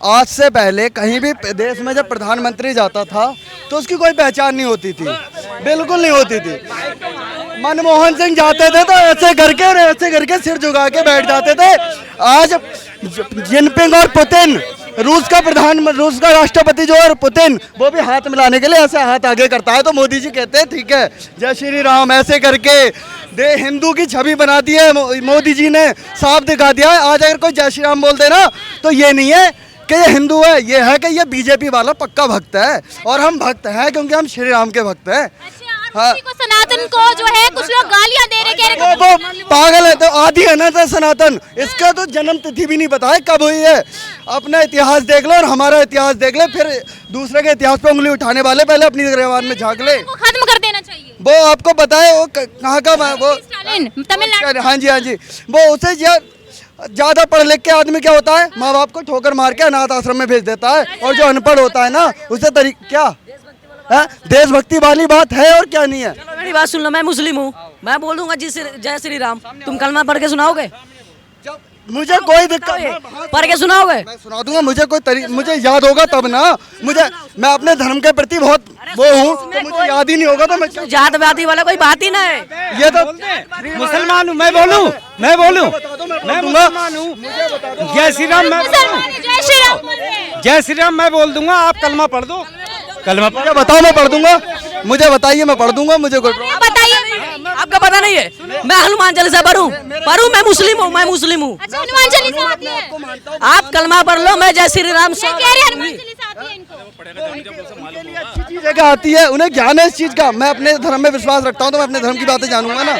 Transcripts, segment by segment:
आज से पहले कहीं भी देश में जब प्रधानमंत्री जाता था तो उसकी कोई पहचान नहीं होती थी, बिल्कुल नहीं होती थी। मनमोहन सिंह जाते थे तो ऐसे करके और ऐसे करके सिर झुका के बैठ जाते थे। आज जिनपिंग और पुतिन, रूस का राष्ट्रपति जो है पुतिन, वो भी हाथ मिलाने के लिए ऐसे हाथ आगे करता है तो मोदी जी कहते हैं ठीक है जय श्री राम, ऐसे करके हिंदू की छवि बना दी है मोदी जी ने, साफ दिखा दिया है। आज अगर कोई जय श्री राम बोलते ना तो ये नहीं है कि ये हिंदू है, ये है कि ये बीजेपी वाला पक्का भक्त है, और हम भक्त हैं क्योंकि हम श्री राम के भक्त हैं। हाँ। को सनातन को जो है कुछ लोग गालियां दे रहे, वो पागल है तो आदि है ना सनातन, इसका तो जन्म तिथि भी नहीं पता है कब हुई है। अपना इतिहास देख लो और हमारा इतिहास देख ले, फिर दूसरे के इतिहास पे उंगली उठाने वाले पहले अपनी गिरबान में झांक ले। खत्म कर देना चाहिए। वो आपको बताए वो कहाँ का वो तमिलनाडु। हाँ जी, वो उसे ज्यादा पढ़ लिख के आदमी क्या होता है, माँ बाप को ठोकर मार के अनाथ आश्रम में भेज देता है, और जो अनपढ़ होता है ना उसे क्या है, देशभक्ति वाली बात है और क्या नहीं है। मेरी बात सुन लो, मैं मुस्लिम हूँ, मैं बोल दूंगा जय श्री राम, तुम कलमा पढ़ के सुनाओगे? मुझे कोई दिक्कत, पढ़ के सुनाओगे? मैं सुना दूंगा, मुझे याद होगा तब ना, मैं अपने धर्म के प्रति बहुत वो हूँ, तो मुझे याद ही नहीं होगा तो मैं जातवादी वाला कोई बात ही ना है। ये तो मुसलमान हूँ, मैं बोलूँ मैं मुसलमान हूँ। जय श्री राम, जय श्री राम मैं बोल दूंगा, आप कलमा पढ़ दो। कलमा मुझे बताओ, मैं पढ़ दूंगा, मुझे बताइए, मैं पढ़ दूंगा, मुझे कोई बताइए। आपका पता नहीं है? मैं हनुमान चालीसा पढ़ूं, मैं मुस्लिम हूँ, अच्छा, हनुमान चालीसा आती है। आप कलमा पढ़ लो, मैं जय श्री राम। हनुमान चालीसा आती है इनको। अच्छी चीज है, आती है, उन्हें ज्ञान है इस चीज का। मैं अपने धर्म में विश्वास रखता हूँ तो मैं अपने धर्म की बातें जानूंगा ना।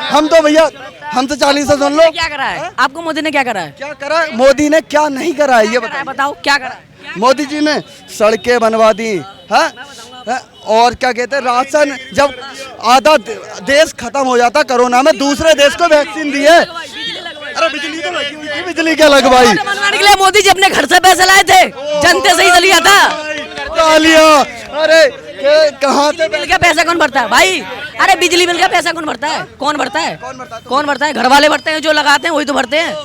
हम तो भैया, हम तो 40 से सुन लो। क्या करा है आपको मोदी ने? क्या करा है? क्या करा मोदी ने, क्या नहीं करा है ये बताओ, क्या करा? मोदी जी ने सड़कें बनवा दी, है? और क्या कहते हैं, राशन, जब आधा देश खत्म हो जाता कोरोना में, दूसरे देश को वैक्सीन दी है। अरे बिजली तो लगी हुई थी, बिजली क्या लगवाई? बनवाने के लिए मोदी जी अपने घर से पैसे लाए थे, जनते से ही लिया था। लिया, अरे कहाँ से बिल का पैसा कौन भरता है भाई? अरे बिजली बिल का पैसा कौन भरता है? कौन भरता है? घर वाले भरते हैं, जो लगाते हैं वही तो भरते हैं।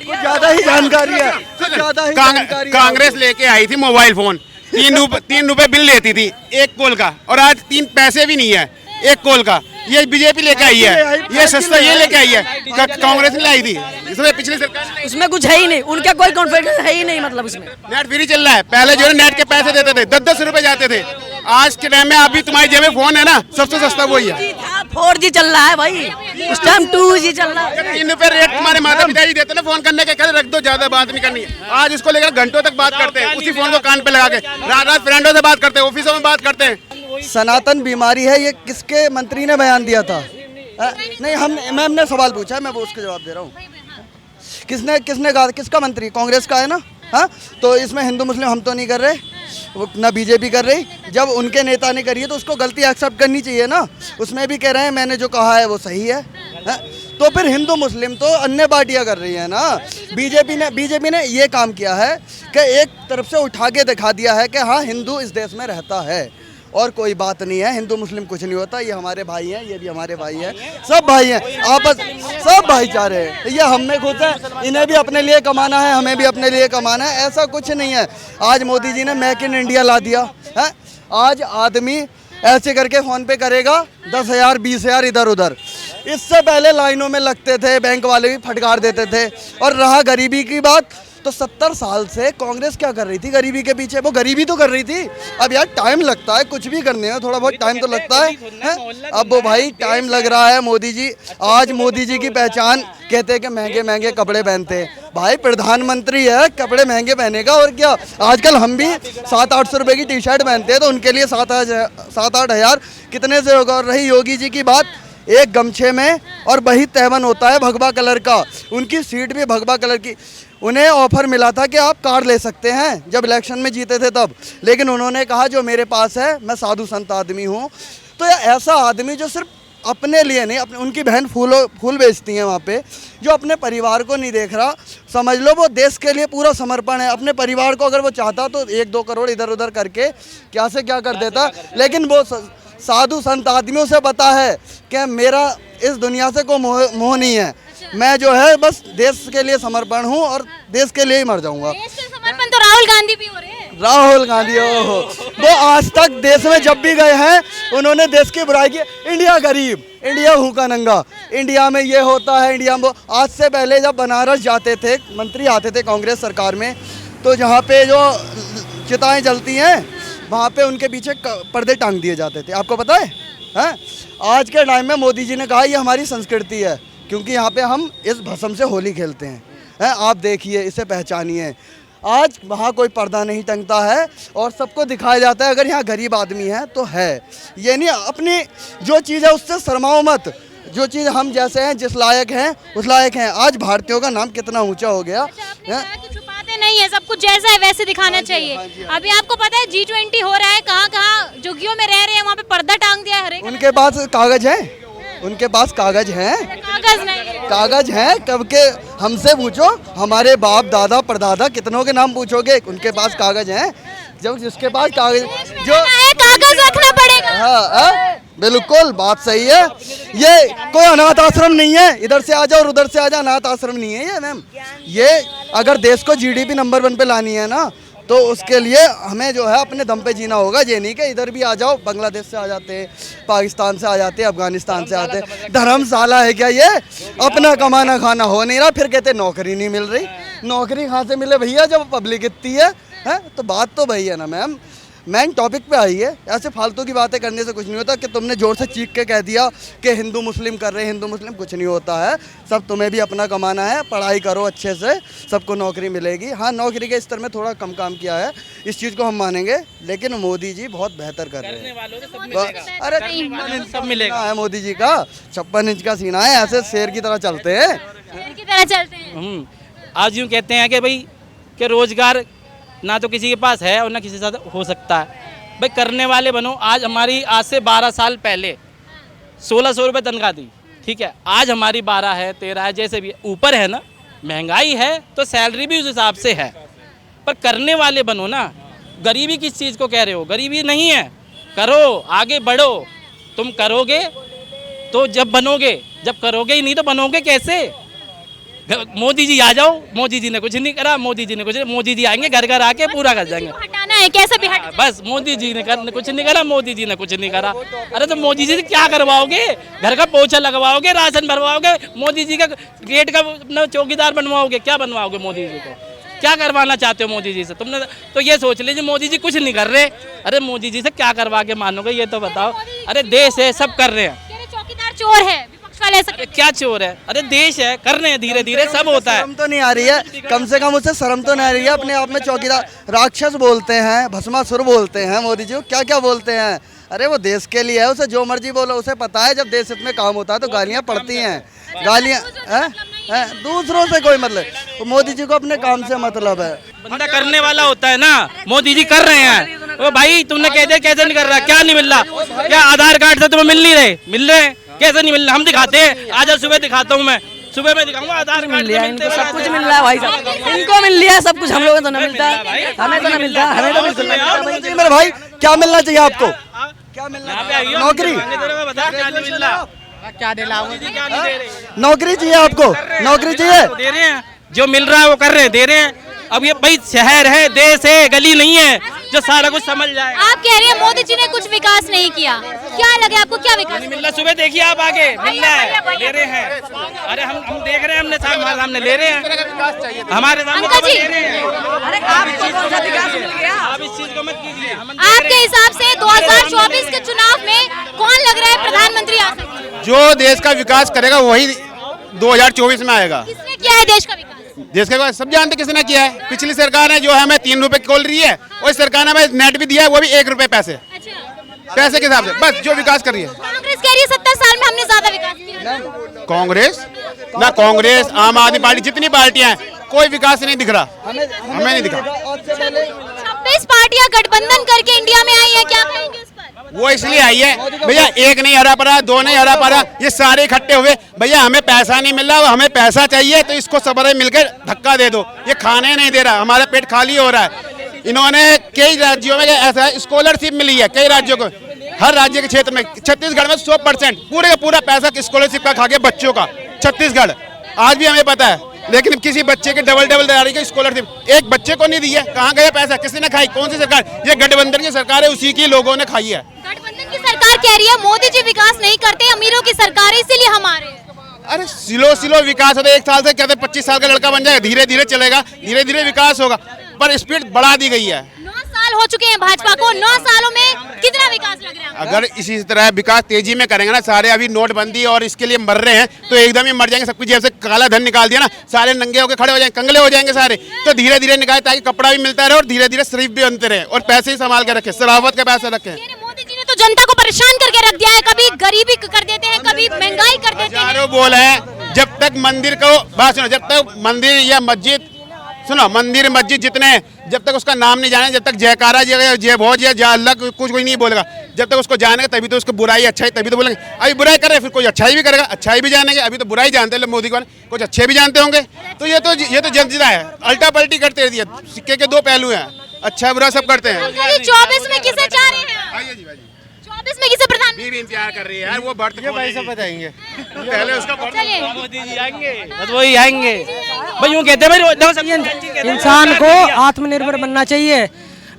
ज्यादा ही जानकारी है, ज्यादा ही जानकारी। कांग्रेस लेके आई थी मोबाइल फोन, 3 रुपए बिल लेती थी एक कॉल का, और आज 3 पैसे भी नहीं है एक कॉल का। ये बीजेपी लेके आई है, ये सस्ता ये लेके आई है, कांग्रेस ने लाई थी इसमें, पिछली सरकार। उसमें कुछ है ही नहीं, उनका कोई कॉन्फिडेंस है ही नहीं। मतलब इसमें नेट फ्री चल रहा है, पहले जो है नेट के पैसे देते थे, 10-10 रुपए जाते थे। आज के टाइम में अभी तुम्हारी जेब में फोन है ना, सबसे सस्ता वही है। 4G चल रहा है भाई, उस टाइम 2G चल रहा है। 3 रुपए रेट तुम्हारे माता पिता जी देते ना फोन करने के, कहते रख दो, ज्यादा बात नहीं करनी है। आज इसको लेकर घंटों तक बात करते हैं, उसी फोन को कान पे लगा के, रात फ्रेंडों से बात करते हैं, ऑफिसों में बात करते हैं। सनातन बीमारी है, ये किसके मंत्री ने बयान दिया था? नहीं, हमने सवाल पूछा है, मैं वो उसका जवाब दे रहा हूँ। किसने कहा? किसका मंत्री? कांग्रेस का है ना। हाँ, तो इसमें हिंदू मुस्लिम हम तो नहीं कर रहे, ना बीजेपी कर रही। जब उनके नेता ने करी है तो उसको गलती एक्सेप्ट करनी चाहिए ना। उसमें भी कह रहे हैं मैंने जो कहा है वो सही है, तो फिर हिंदू मुस्लिम तो अन्य पार्टियां कर रही है ना। बीजेपी ने ये काम किया है कि एक तरफ से उठा के दिखा दिया है कि हाँ हिंदू इस देश में रहता है, और कोई बात नहीं है, हिंदू मुस्लिम कुछ नहीं होता, ये हमारे भाई हैं, ये भी हमारे भाई हैं, सब भाई हैं, आपस सब भाईचारे हैं। ये हम में खुश है, इन्हें भी अपने लिए कमाना है, हमें भी अपने लिए कमाना है, ऐसा कुछ नहीं है। आज मोदी जी ने मेक इन इंडिया ला दिया है। आज आदमी ऐसे करके फोन पे करेगा 10,000 20,000 इधर उधर। इससे पहले लाइनों में लगते थे, बैंक वाले भी फटकार देते थे। और रहा गरीबी की बात, तो 70 साल से कांग्रेस क्या कर रही थी गरीबी के पीछे? वो गरीबी तो कर रही थी। अब यार टाइम लगता है, कुछ भी करने में थोड़ा बहुत टाइम तो लगता है? अब वो भाई टाइम लग रहा है। मोदी जी, आज मोदी जी की पहचान कहते हैं कि महंगे महंगे कपड़े पहनते हैं। भाई प्रधानमंत्री है, कपड़े महंगे पहनेगा और क्या। आजकल हम भी 700-800 रुपए की टी शर्ट पहनते हैं, तो उनके लिए 7-8 हज़ार कितने से होगा। और रही योगी जी की बात, एक गमछे में और वही तैवन होता है भगवा कलर का, उनकी सीट भी भगवा कलर की। उन्हें ऑफर मिला था कि आप कार ले सकते हैं जब इलेक्शन में जीते थे तब, लेकिन उन्होंने कहा जो मेरे पास है, मैं साधु संत आदमी हूँ। तो ऐसा आदमी जो सिर्फ अपने लिए नहीं, उनकी बहन फूल बेचती हैं वहाँ पे, जो अपने परिवार को नहीं देख रहा, समझ लो वो देश के लिए पूरा समर्पण है। अपने परिवार को अगर वो चाहता तो 1-2 करोड़ इधर उधर करके क्या से क्या कर देता, लेकिन वो साधु संत आदमियों से पता है कि मेरा इस दुनिया से कोई मोह नहीं है। मैं जो है बस देश के लिए समर्पण हूँ और देश के लिए ही मर जाऊंगा। देश के समर्पण तो राहुल गांधी भी हो रहे हैं। राहुल गांधी ओहो, वो आज तक देश में जब भी गए हैं उन्होंने देश की बुराई की। इंडिया गरीब, इंडिया भूखा नंगा, इंडिया में ये होता है, इंडिया में। आज से पहले जब बनारस जाते थे, मंत्री आते थे कांग्रेस सरकार में, तो जहाँ पे जो चिताएं जलती हैं वहाँ पे उनके पीछे पर्दे टांग दिए जाते थे, आपको पता है? हैं? आज के टाइम में मोदी जी ने कहा ये हमारी संस्कृति है, क्योंकि यहाँ पे हम इस भस्म से होली खेलते हैं। आप देखिए, इसे पहचानिए। आज वहाँ कोई पर्दा नहीं टंगता है और सबको दिखाया जाता है अगर यहाँ गरीब आदमी है तो है। ये नहीं, अपनी जो चीज़ है उससे शर्माओ मत। जो चीज़ हम जैसे हैं, जिस लायक हैं उस लायक हैं। आज भारतीयों का नाम कितना ऊंचा हो गया। आपने कहा कि छुपाते नहीं है, सब कुछ जैसा है वैसे दिखाना चाहिए। अभी आपको पता है G20 हो रहा है, कहाँ झुग्गियों में रह रहे हैं, वहाँ पे पर्दा टांग दिया है हर एक। उनके पास कागज है, उनके पास कागज हैं, कागज नहीं है। कागज हैं। कब के हमसे पूछो, हमारे बाप दादा परदादा कितनों के नाम पूछोगे, उनके पास कागज हैं। जब जिसके पास कागज जो कागज रखना पड़ेगा। हाँ, बिल्कुल बात सही है। ये कोई अनाथ आश्रम नहीं है, इधर से आ जाओ और उधर से आ जाओ, अनाथ आश्रम नहीं है ये मैम। ये अगर देश को GDP नंबर 1 पे लानी है ना, तो उसके लिए हमें जो है अपने दम पे जीना होगा। ये नहीं कि इधर भी आ जाओ, बांग्लादेश से आ जाते हैं, पाकिस्तान से आ जाते हैं, अफगानिस्तान से आते हैं। धर्मशाला है क्या ये? अपना कमाना खाना हो नहीं रहा, फिर कहते नौकरी नहीं मिल रही। नौकरी कहाँ से मिले भैया जब पब्लिक इतनी है? तो बात तो वही है ना मैम। मेन टॉपिक पे आई है। ऐसे फालतू की बातें करने से कुछ नहीं होता कि तुमने जोर से चीख के कह दिया कि हिंदू मुस्लिम कर रहे हैं, हिंदू मुस्लिम, कुछ नहीं होता है। सब तुम्हें भी अपना कमाना है, पढ़ाई करो अच्छे से, सबको नौकरी मिलेगी। हाँ, नौकरी के स्तर में थोड़ा कम काम किया है, इस चीज़ को हम मानेंगे, लेकिन मोदी जी बहुत बेहतर कर रहे हैं। अरे सब मिलेगा है मोदी जी का, 56 इंच का सीना है, ऐसे शेर की तरह चलते हैं। शेर की तरह चलते हैं। आज यूँ कहते हैं कि भाई कि रोजगार ना तो किसी के पास है और ना किसी के साथ हो सकता है। भाई करने वाले बनो। आज से 12 साल पहले 1600 रुपये तनख्वाह थी, ठीक है। आज हमारी 12 है, 13 है, जैसे भी ऊपर है ना। महंगाई है तो सैलरी भी उस हिसाब से है, पर करने वाले बनो ना। गरीबी किस चीज़ को कह रहे हो? गरीबी नहीं है, करो, आगे बढ़ो। तुम करोगे तो जब बनोगे, जब करोगे ही नहीं तो बनोगे कैसे? मोदी जी आ जाओ, मोदी जी ने कुछ नहीं करा, मोदी जी ने कुछ, मोदी जी आएंगे घर घर आके पूरा कर जाएंगे। हटाना है, कैसे भी हट। बस मोदी जी ने कुछ नहीं करा, मोदी जी ने कुछ नहीं करा। अरे तो मोदी जी से क्या करवाओगे? घर का पोछा लगवाओगे, राशन भरवाओगे, मोदी जी का गेट का चौकीदार बनवाओगे? क्या बनवाओगे मोदी जी को? क्या करवाना चाहते हो मोदी जी से? तुमने तो ये सोच लीजिए मोदी जी कुछ नहीं कर रहे। अरे मोदी जी से क्या करवा के मानोगे, ये तो बताओ। अरे देश है, सब कर रहे हैं। चौकीदार चोर है, अरे क्या चोर है? अरे देश है, कर रहे हैं, धीरे धीरे सब होता है। शर्म तो नहीं आ रही है? कम से कम उसे शर्म तो नहीं आ रही है? अपने आप में चौकीदार राक्षस बोलते हैं, भस्मासुर बोलते हैं मोदी जी को, क्या क्या बोलते हैं। अरे वो देश के लिए है, उसे जो मर्जी बोलो, उसे पता है जब देश में काम होता है तो गालियाँ पड़ती हैं। गालियाँ दूसरों से कोई मतलब, मोदी जी को अपने काम से मतलब है। बंदा करने वाला होता है ना। मोदी जी कर रहे हैं। ओ भाई तुमने कह दिया कैसे नहीं कर रहा? क्या नहीं मिल रहा? क्या आधार कार्ड से तुम्हें मिल नहीं रहे? मिल रहे हैं, कैसे नहीं मिल रहा? हम दिखाते हैं, आज सुबह दिखाता हूँ मैं, सुबह में दिखाऊंगा। आधार कार्ड लिया, इनको सब कुछ मिल रहा है भाई साहब, इनको मिल लिया सब कुछ, हम लोगों को तो नहीं मिलता है, हमें तो नहीं मिलता, हमें तो बिल्कुल नहीं मिलता। मेरे भाई क्या मिलना चाहिए आपको? क्या मिलना? नौकरी? क्या दिलाओ? नौकरी चाहिए आपको? नौकरी चाहिए? दे रहे हैं, जो मिल रहा है वो कर रहे हैं, दे रहे हैं। अब ये भाई शहर है, देश है, गली नहीं है जो सारा कुछ समझ जाए। आप कह रहे हैं मोदी जी ने कुछ विकास नहीं किया, क्या लगे आपको? क्या विकास नहीं मिल रहा? सुबह देखिए आप, आगे मिल रहा है, ले रहे हैं। अरे हम देख रहे हैं, हमने सामने ले रहे हैं, हमारे सामने ले रहे हैं। अरे आपको कौन सा विकास मिल गया? आप इस चीज को मत कीजिए। आपके हिसाब से 2024 के चुनाव में कौन लग रहा है प्रधानमंत्री आ सकते हैं? जो देश का विकास करेगा वही 2024 में आएगा। किसने किया है देश का विकास? देश का सब जानते किसने किया है। पिछली सरकार ने जो है हमें 3 रुपए खोल रही है, और सरकार ने हमें नेट भी दिया है, वो भी 1 रुपए पैसे पैसे के हिसाब से, बस जो विकास कर रही है। कांग्रेस कह रही है 70 साल में हमने ज्यादा विकास किया। कांग्रेस ना, कांग्रेस, आम आदमी पार्टी, जितनी पार्टियां हैं, कोई विकास नहीं दिख रहा, हमें नहीं दिखा। 26 पार्टियां गठबंधन करके इंडिया में आई है, क्या कहेंगे उस पर? वो इसलिए आई है भैया, एक नहीं हरा पड़ा, दो नहीं हरा पड़ा, ये सारे इकट्ठे हुए। भैया हमें पैसा नहीं मिल रहा, हमें पैसा चाहिए, तो इसको सबरे मिलकर धक्का दे दो। ये खाने नहीं दे रहा, हमारा पेट खाली हो रहा है। इन्होंने कई राज्यों में ऐसा स्कॉलरशिप मिली है, कई राज्यों को, हर राज्य के क्षेत्र में। छत्तीसगढ़ में 100% पूरे का पूरा पैसा स्कॉलरशिप का खा के बच्चों का, छत्तीसगढ़। आज भी हमें पता है, लेकिन किसी बच्चे के डबल दिहाड़ी की स्कॉलरशिप एक बच्चे को नहीं दी है। कहाँ गया पैसा, किसने खाई, कौन सी सरकार? ये गठबंधन की सरकार है, उसी की लोगों ने खाई है। गठबंधन की सरकार कह रही है मोदी जी विकास नहीं करते, अमीरों की सरकार है इसीलिए हमारे। अरे सिलो विकास होता है, 1 साल से कहते 25 साल का लड़का बन जाएगा, धीरे धीरे चलेगा, धीरे धीरे विकास होगा, पर स्पीड बढ़ा दी गई है। 9 साल हो चुके हैं भाजपा को, 9 सालों में कितना विकास लग रहा है? अगर इसी तरह विकास तेजी में करेंगे ना, सारे अभी नोटबंदी और इसके लिए मर रहे हैं, तो एकदम ही मर जाएंगे। सब कुछ जैसे काला धन निकाल दिया ना, सारे नंगे होकर खड़े हो जाएंगे, कंगले हो जाएंगे सारे। तो धीरे धीरे निकाले ताकि कपड़ा भी मिलता रहे और धीरे धीरे शरीफ भी बनते रहे और पैसे ही संभाल के रखे, शराफत का पैसा रखे। मोदी जी ने तो जनता को परेशान करके रख दिया है, कभी गरीबी कर देते हैं, कभी महंगाई कर देते हैं। हजारों बोल है, जब तक मंदिर को बात सुनो, जब तक मंदिर या मस्जिद सुनो, मंदिर मस्जिद जितने, जब तक उसका नाम नहीं जाने, जब तक जयकारा जय भोज या अल्लाह कुछ कोई नहीं बोलेगा, जब तक उसको जानेगा तभी तो उसको बुराई अच्छाई तभी तो बोलेंगे। अभी बुराई कर रहे फिर कोई अच्छाई भी करेगा, अच्छाई भी जानेंगे। अभी तो बुराई जानते हैं मोदी को, कुछ अच्छे भी जानते होंगे। तो ये तो जल्दीदा है, अल्टा पलटी करते दिए, सिक्के के 2 पहलू हैं, अच्छा बुरा सब करते हैं। 24 में किसे चाह रहे हैं? 24 में किसे प्रधान? बीवी इंतजार कर रही है यार, वो बढ़ के भाई सब बताएंगे पहले उसका। चलिए मोदी जी आएंगे, बस वही आएंगे भाई। यूँ कहते हैं भाई, इंसान को आत्मनिर्भर बनना चाहिए।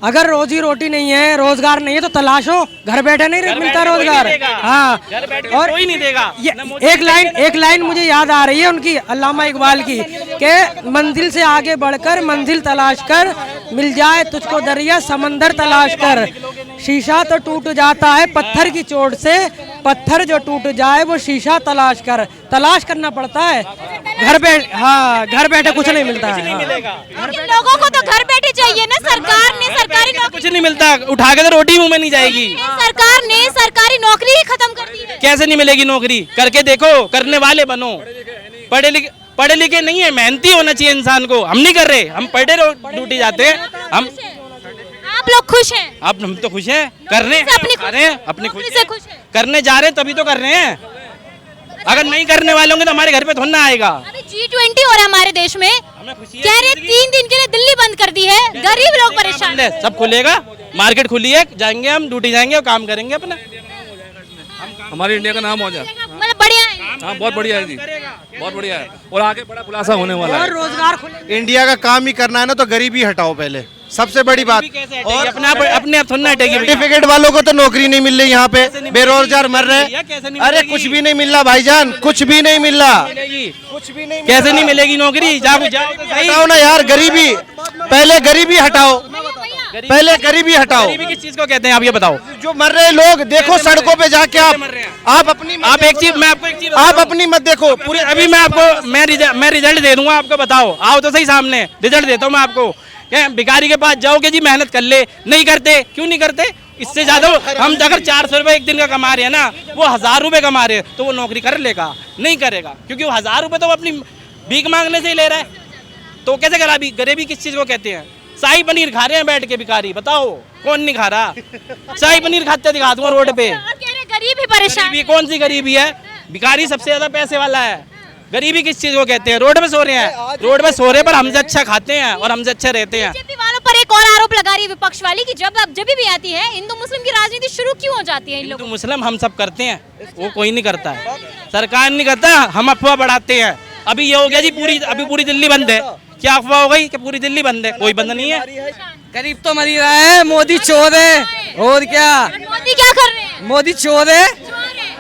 अगर रोजी रोटी नहीं है, रोजगार नहीं है, तो तलाशो, घर बैठे नहीं मिलता रोजगार। हाँ, और कोई नहीं देगा। एक लाइन मुझे याद आ रही है उनकी, अल्लामा इकबाल की, कि मंजिल से आगे बढ़कर मंजिल तलाश कर, मिल जाए तुझको दरिया समंदर तलाश कर। शीशा तो टूट जाता है पत्थर की चोट से, पत्थर जो टूट जाए वो शीशा तलाश कर। तलाश करना पड़ता है, घर बैठे कुछ नहीं मिलता है। लेकिन लोगों को तो घर बैठे चाहिए ना, सरकार ने सरकारी नौकरी, कुछ नहीं मिलता, उठा के तो रोटी मुंह में नहीं जाएगी। सरकार ने सरकारी नौकरी ही खत्म कर दी है। कैसे नहीं मिलेगी नौकरी? करके देखो, करने वाले बनो। पढ़े लिखे नहीं है, मेहनती होना चाहिए इंसान को। हम नहीं कर रहे, हम पढ़े ड्यूटी जाते हैं। हम आप लोग खुश हैं? अब हम तो खुश हैं, करने अपनी खुशी से खुश हैं। करने जा रहे हैं तभी तो कर रहे हैं। अगर नहीं करने वाले होंगे तो हमारे घर पे थोड़ा ना आएगा। अभी G20 हो रहा है हमारे देश में, कह रहे 3 दिन के लिए दिल्ली बंद कर दी है, गरीब लोग परेशान हैं। सब खुलेगा, मार्केट खुली है, जाएंगे हम, ड्यूटी जाएंगे और काम करेंगे अपना। हमारी इंडिया का नाम हो जाए। मतलब बढ़िया है। हाँ, बहुत बढ़िया है जी, बहुत बढ़िया है, और आगे बड़ा खुलासा होने वाला है। और रोजगार इंडिया का काम ही करना है ना, तो गरीबी हटाओ पहले, सबसे बड़ी बात। और अपने आप थोड़ा हटेगी। सर्टिफिकेट वालों को तो नौकरी नहीं मिल रही, यहाँ पे बेरोजगार मर रहे। अरे कुछ भी नहीं मिल रहा भाईजान, कुछ भी नहीं मिल रहा, कुछ भी नहीं। कैसे नहीं मिलेगी नौकरी? जाओ हटाओ ना यार गरीबी, पहले गरीबी हटाओ, पहले गरीबी हटाओ। गरीबी किस चीज को कहते हैं आप ये बताओ? जो मर रहे लोग देखो सड़कों पे जाके, आप अपनी एक चीज मैं आपको एक चीज आप अपनी मत देखो पूरे। अभी मैं आपको मैं रिजल्ट दे दूंगा, आपको बताओ, आओ तो सही सामने, रिजल्ट देता हूँ मैं आपको। क्या भिखारी के पास जाओगे जी, मेहनत कर ले, नहीं करते, क्यों नहीं करते? इससे ज्यादा हम अगर 400 रुपए एक दिन का कमा रहे हैं ना, वो 1000 रुपए कमा रहे हैं, तो वो नौकरी कर लेगा? नहीं करेगा, क्योंकि वो 1000 रुपए तो अपनी भीख मांगने से ही ले रहा है। तो कैसे करा? गरीबी किस चीज को कहते हैं? शाही पनीर खा रहे हैं बैठ के भिखारी, बताओ कौन नहीं खा रहा? शाही पनीर खाते दिखा दूंगा रोड पे। गरीब ही परेशान। गरीबी कौन सी गरीबी है? भिखारी सबसे ज्यादा पैसे वाला है। गरीबी किस चीज को कहते हैं? रोड में सो रहे हैं, रोड में सो रहे पर हमसे अच्छा खाते हैं और हमसे अच्छे रहते हैं। बीजेपी वालों पर एक और आरोप लगा रही है विपक्ष वाली कि जब भी आती है हिंदू मुस्लिम की राजनीति शुरू क्यों हो जाती है इन लोगों? हिंदू मुस्लिम हम सब करते हैं, वो कोई नहीं करता है, सरकार नहीं करता, हम अफवाह बढ़ाते हैं। अभी ये हो गया जी, पूरी दिल्ली बंद है। क्या अफवाह हो गई कि पूरी दिल्ली बंद है? कोई बंद नहीं है। गरीब तो मर ही रहा है, मोदी चोर है और क्या। मोदी क्या कर रहे हैं? मोदी चोर है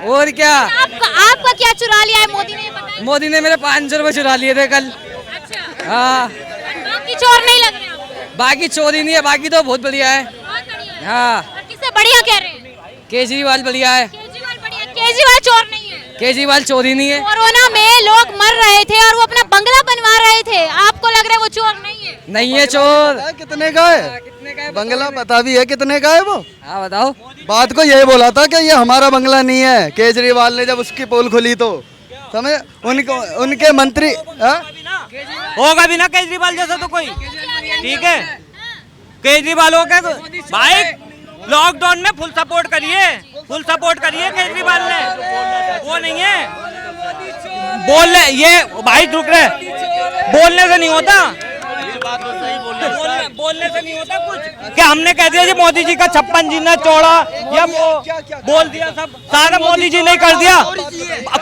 और क्या। आपका क्या चुरा लिया है मोदी ने? बताइए। मोदी ने मेरे 500 रुपए चुरा लिए थे कल। अच्छा, हाँ, बाकी चोर नहीं लग रहे आपको? बाकी चोरी नहीं है, बाकी तो बहुत बढ़िया है। बहुत बढ़िया है। हाँ, और किससे बढ़िया कह रहे हैं? केजरीवाल बढ़िया है। केजरीवाल बढ़िया। केजरीवाल चोर नहीं है। केजरीवाल चोरी नहीं है। कोरोना में लोग मर रहे थे और वो अपना बंगला बनवा रहे थे, आपको लग रहा है वो चोर नहीं है? नहीं है चोर। कितने का है बंगला? पता भी है कितने का है वो? हाँ बताओ। बात को यही बोला था कि ये हमारा बंगला नहीं है, केजरीवाल ने जब उसकी पोल खुली तो समझ। उनके मंत्री होगा भी ना केजरीवाल जैसा तो कोई, ठीक है? केजरीवाल हो गए भाई, लॉकडाउन में फुल सपोर्ट करिए केजरीवाल ने, वो नहीं है बोलने, ये भाई रुक रहे, बोलने से नहीं होता, बोलने से नहीं होता कुछ। क्या हमने कह दिया जी मोदी जी का 56 जीना चौड़ा या बोल दिया सब सारा मोदी जी ने कर दिया।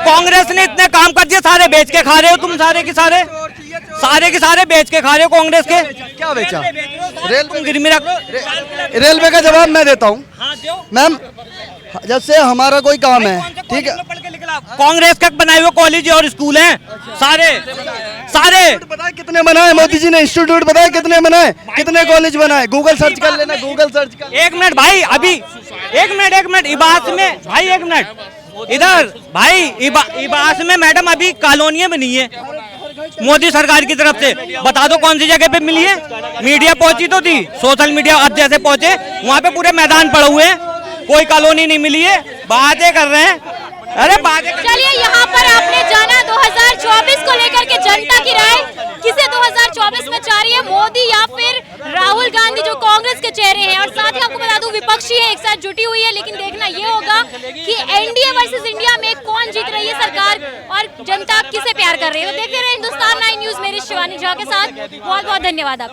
कांग्रेस ने इतने काम कर दिए, सारे बेच के खा रहे हो तुम, सारे के सारे बेच के खा रहे हो कांग्रेस के। क्या बेचा? रेल गिरवी रख लो। रेलवे का जवाब मैं देता हूँ हाँ दो। मैम। जैसे हमारा कोई काम है, ठीक है, कांग्रेस के बनाए हुए कॉलेज और स्कूल हैं सारे। पता है कितने बनाए मोदी जी ने इंस्टीट्यूट? पता है कितने बनाए, कितने कॉलेज बनाए? गूगल सर्च कर लेना, गूगल सर्च कर। एक मिनट भाई, अभी एक मिनट इबास में भाई, एक मिनट इधर भाई, इबास में मैडम अभी कॉलोनियां बनी है मोदी सरकार की तरफ से। बता दो कौन सी जगह पे मिली है? मीडिया पहुंची तो थी, सोशल मीडिया अब जैसे पहुंचे वहाँ पे पूरे मैदान पड़े हुए हैं, कोई कॉलोनी नहीं मिली है। बातें कर रहे हैं, अरे बातें। चलिए, यहाँ पर आपने जाना 2024 को लेकर के जनता की राय किसे 2024 में चाह रही है, मोदी या फिर राहुल गांधी जो कांग्रेस के चेहरे हैं। और साथ ही आपको बता दूं विपक्षी है एक साथ जुटी हुई है, लेकिन देखना ये होगा कि एनडीए वर्सेस इंडिया में कौन जीत रही है सरकार और जनता किसे प्यार कर रही है। तो देखते रहे हिंदुस्तान 9 न्यूज, मेरी शिवानी झा के साथ। बहुत बहुत धन्यवाद आप।